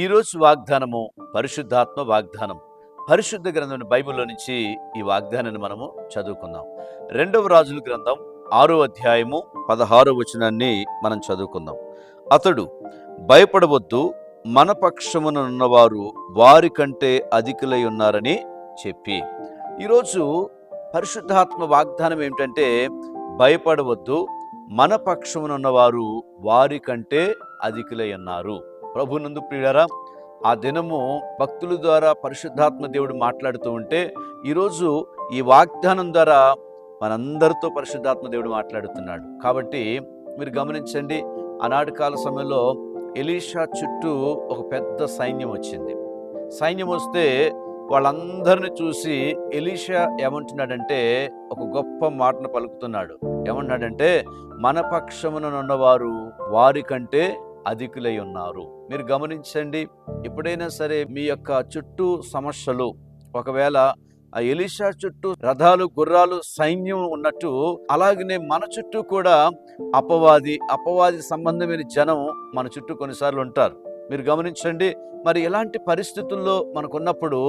ఈరోజు వాగ్దానము పరిశుద్ధాత్మ వాగ్దానం. పరిశుద్ధ గ్రంథం బైబిల్లో నుంచి ఈ వాగ్దానాన్ని మనము చదువుకుందాం. 2వ రాజుల గ్రంథం 6వ అధ్యాయము 16వ వచనాన్ని మనం చదువుకుందాం. అతడు భయపడవద్దు, మన పక్షమున ఉన్నవారు వారి కంటే అధికులై ఉన్నారని చెప్పి. ఈరోజు పరిశుద్ధాత్మ వాగ్దానం ఏమిటంటే, భయపడవద్దు, మన పక్షమున ఉన్నవారు వారి కంటే అధికులై ఉన్నారు. ప్రభునందు ప్రియులారా, ఆ దినము భక్తుల ద్వారా పరిశుద్ధాత్మ దేవుడు మాట్లాడుతూ ఉంటే, ఈరోజు ఈ వాగ్దానం ద్వారా మనందరితో పరిశుద్ధాత్మ దేవుడు మాట్లాడుతున్నాడు. కాబట్టి మీరు గమనించండి, ఆనాటి కాల సమయంలో ఎలీషా చుట్టూ ఒక పెద్ద సైన్యం వచ్చింది. సైన్యం వస్తే వాళ్ళందరిని చూసి ఎలీషా ఏమంటున్నాడంటే, ఒక గొప్ప మాటను పలుకుతున్నాడు. ఏమన్నాడంటే, మన పక్షమున ఉన్నవారు వారి కంటే అధికులై ఉన్నారు. మీరు గమనించండి, ఎప్పుడైనా సరే మీ యొక్క చుట్టూ సమస్యలు, ఒకవేళ ఆ ఎలీషా చుట్టూ రథాలు గుర్రాలు సైన్యం ఉన్నట్టు, అలాగనే మన చుట్టూ కూడా అపవాది సంబంధమైన జనం మన చుట్టూ కొన్నిసార్లు ఉంటారు. మీరు గమనించండి, మరి ఎలాంటి పరిస్థితుల్లో మనకున్నప్పుడు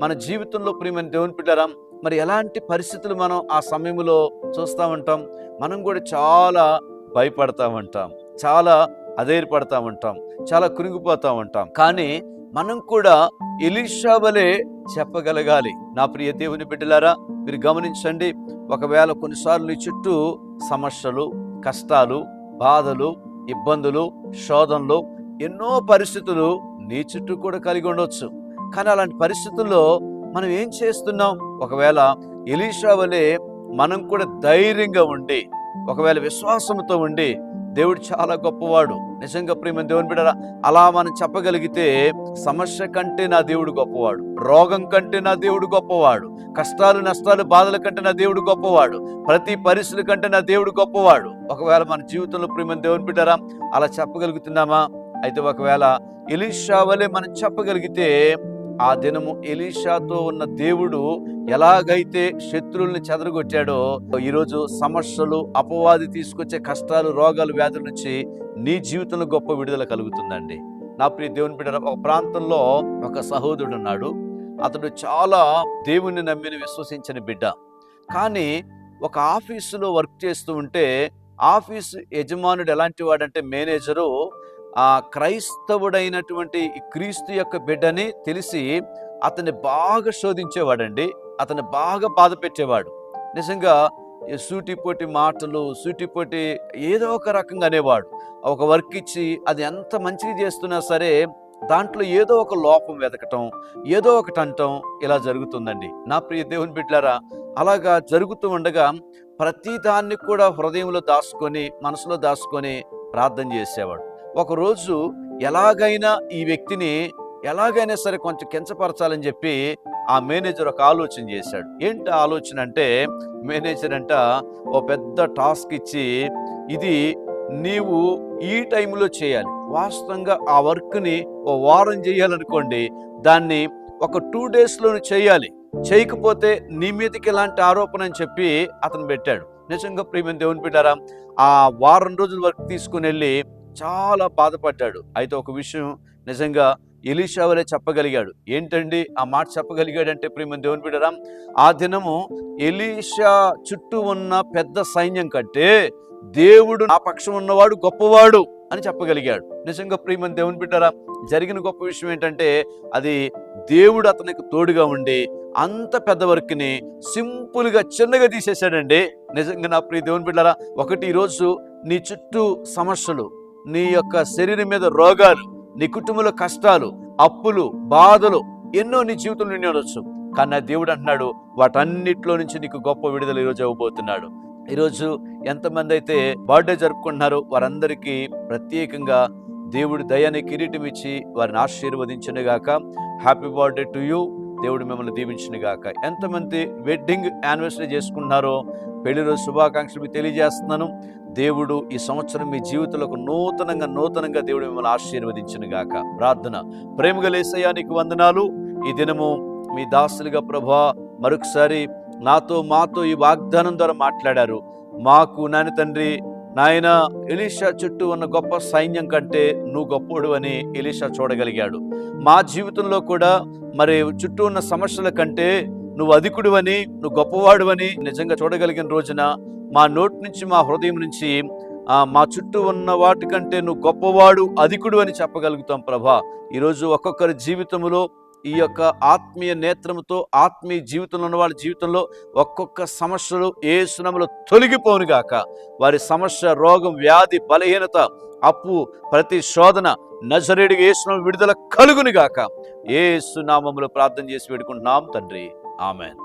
మన జీవితంలో ప్రియమైన దేవుని బిడ్డలారా, మరి ఎలాంటి పరిస్థితులు మనం ఆ సమయంలో చూస్తూ ఉంటాం. మనం కూడా చాలా భయపడతా ఉంటాం, చాలా అధైర్యపడతా ఉంటాం, చాలా కృంగిపోతూ ఉంటాం. కానీ మనం కూడా ఎలీషా వలె చెప్పగలగాలి. నా ప్రియ దేవుని బిడ్డలారా, మీరు గమనించండి, ఒకవేళ కొన్నిసార్లు నీ చుట్టూ సమస్యలు, కష్టాలు, బాధలు, ఇబ్బందులు, శోధనలు, ఎన్నో పరిస్థితులు నీ చుట్టూ కూడా కలిగి ఉండవచ్చు. కానీ అలాంటి పరిస్థితుల్లో మనం ఏం చేస్తున్నాం? ఒకవేళ ఎలీషా వలె మనం కూడా ధైర్యంగా ఉండి, ఒకవేళ విశ్వాసంతో ఉండి, దేవుడు చాలా గొప్పవాడు, నిజంగా ప్రియమైన దేవుని బిడ్డలారా, అలా మనం చెప్పగలిగితే, సమస్య కంటే నా దేవుడు గొప్పవాడు, రోగం కంటే నా దేవుడు గొప్పవాడు, కష్టాలు నష్టాలు బాధల కంటే నా దేవుడు గొప్పవాడు, ప్రతి పరిస్థితుల కంటే నా దేవుడు గొప్పవాడు. ఒకవేళ మన జీవితంలో ప్రియమైన దేవుని బిడ్డలారా అలా చెప్పగలుగుతున్నామా? అయితే ఒకవేళ ఎలీషా వలె మనం చెప్పగలిగితే, ఆ దినము ఎలీషాతో ఉన్న దేవుడు ఎలాగైతే శత్రువుల్ని చెదరగొట్టాడో, ఈరోజు సమస్యలు, అపవాది తీసుకొచ్చే కష్టాలు, రోగాలు, వ్యాధుల నుంచి నీ జీవితంలో గొప్ప విడుదల కలుగుతుందండి. నా ప్రియ దేవుని బిడ్డ, ఒక ప్రాంతంలో ఒక సహోదరుడు ఉన్నాడు. అతడు చాలా దేవుణ్ణి నమ్మిన విశ్వసించిన బిడ్డ. కానీ ఒక ఆఫీసులో వర్క్ చేస్తూ ఉంటే, ఆఫీసు యజమానుడు ఎలాంటి వాడంటే, మేనేజరు ఆ క్రైస్తవుడైనటువంటి క్రీస్తు యొక్క బిడ్డని తెలిసి అతన్ని బాగా శోధించేవాడండి. అతన్ని బాగా బాధ పెట్టేవాడు. నిజంగా సూటిపోటి మాటలు, సూటిపోటి ఏదో ఒక రకంగా అనేవాడు. ఒక వర్క్ ఇచ్చి అది ఎంత మంచిగా చేస్తున్నా సరే దాంట్లో ఏదో ఒక లోపం వెతకటం, ఏదో ఒకటి అంటాం, ఇలా జరుగుతుందండి. నా ప్రియ దేవుని బిడ్డలారా, అలాగా జరుగుతూ ఉండగా ప్రతి దాన్ని కూడా హృదయంలో దాచుకొని, మనసులో దాచుకొని ప్రార్థన చేసేవాడు. ఒకరోజు ఎలాగైనా ఈ వ్యక్తిని ఎలాగైనా సరే కొంచెం కించపరచాలని చెప్పి ఆ మేనేజర్ ఒక ఆలోచన చేశాడు. ఏంటి ఆలోచన అంటే, మేనేజర్ అంట ఓ పెద్ద టాస్క్ ఇచ్చి, ఇది నీవు ఈ టైంలో చేయాలి. వాస్తవంగా ఆ వర్క్ని ఓ వారం చేయాలనుకోండి, దాన్ని ఒక 2 డేస్లోనే చేయాలి. చేయకపోతే నీ మీదకి ఎలాంటి ఆరోపణ అని చెప్పి అతను పెట్టాడు. నిజంగా ప్రియమైన దేవుని బిడ్డలారా, ఆ వారం రోజుల వర్క్ తీసుకుని వెళ్ళి చాలా బాధపడ్డాడు. అయితే ఒక విషయం నిజంగా ఎలీషా వలె చెప్పగలిగాడు. ఏంటండి ఆ మాట చెప్పగలిగాడంటే, ప్రియమైన దేవుని బిడ్డలారా, ఆ దినము ఎలీషా చుట్టూ ఉన్న పెద్ద సైన్యం కంటే దేవుడు నా పక్షం ఉన్నవాడు గొప్పవాడు అని చెప్పగలిగాడు. నిజంగా ప్రియమైన దేవుని బిడ్డలారా, జరిగిన గొప్ప విషయం ఏంటంటే, అది దేవుడు అతనికి తోడుగా ఉండి అంత పెద్ద వర్క్ని సింపుల్గా చిన్నగా తీసేశాడండి. నిజంగా నా ప్రియ దేవుని బిడ్డలారా, ఒకటి ఈరోజు నీ చుట్టూ సమస్యలు, నీ యొక్క శరీరం మీద రోగాలు, నీ కుటుంబంలో కష్టాలు, అప్పులు, బాధలు ఎన్నో నీ జీవితంలో ఉండవచ్చు. కానీ దేవుడు అంటున్నాడు, వాటన్నిటిలో నుంచి నీకు గొప్ప విడుదల ఈరోజు ఇవ్వబోతున్నాడు. ఈరోజు ఎంతమంది అయితే బర్త్డే జరుపుకుంటున్నారో వారందరికీ ప్రత్యేకంగా దేవుడు దయాన్ని కిరీటం ఇచ్చి వారిని ఆశీర్వదించునుగాక. Happy birthday to you. దేవుడు మిమ్మల్ని దీవించునుగాక. ఎంతమంది వెడ్డింగ్ యానివర్సరీ చేసుకుంటున్నారో పెళ్లి రోజు శుభాకాంక్షలు తెలియజేస్తున్నాను. దేవుడు ఈ సంవత్సరం మీ జీవితంలో నూతనంగా దేవుడు మిమ్మల్ని ఆశీర్వదించునుగాక. ప్రార్థన. ప్రేమగల యేసయ్యా, నీకు వందనాలు. ఈ దినము మీ దాసులుగా ప్రభువా మరొకసారి మాతో ఈ వాగ్దానం ద్వారా మాట్లాడారు. మాకు నాయన తండ్రి, నాయన ఎలీషా చుట్టూ ఉన్న గొప్ప సైన్యం కంటే నువ్వు గొప్పోడు అని ఎలీషా చూడగలిగాడు. మా జీవితంలో కూడా మరి చుట్టూ ఉన్న సమస్యల కంటే నువ్వు అధికుడు అని, నువ్వు గొప్పవాడు అని నిజంగా చూడగలిగిన రోజున మా నోటి నుంచి, మా హృదయం నుంచి మా చుట్టూ ఉన్న వాటికంటే నువ్వు గొప్పవాడు, అధికుడు అని చెప్పగలుగుతాం ప్రభా. ఈరోజు ఒక్కొక్కరి జీవితంలో ఈ యొక్క ఆత్మీయ నేత్రముతో ఆత్మీయ జీవితంలో ఉన్న వాళ్ళ జీవితంలో ఒక్కొక్క సమస్యలు యేసు నామములో తొలగిపోను గాక. వారి సమస్య, రోగం, వ్యాధి, బలహీనత, అప్పు, ప్రతి శోధన నజరేయుడిగా యేసు నామములో విడుదల కలుగును గాక. యేసు నామములో ప్రార్థన చేసి వేడుకుంటున్నాం తండ్రి. ఆమేన్.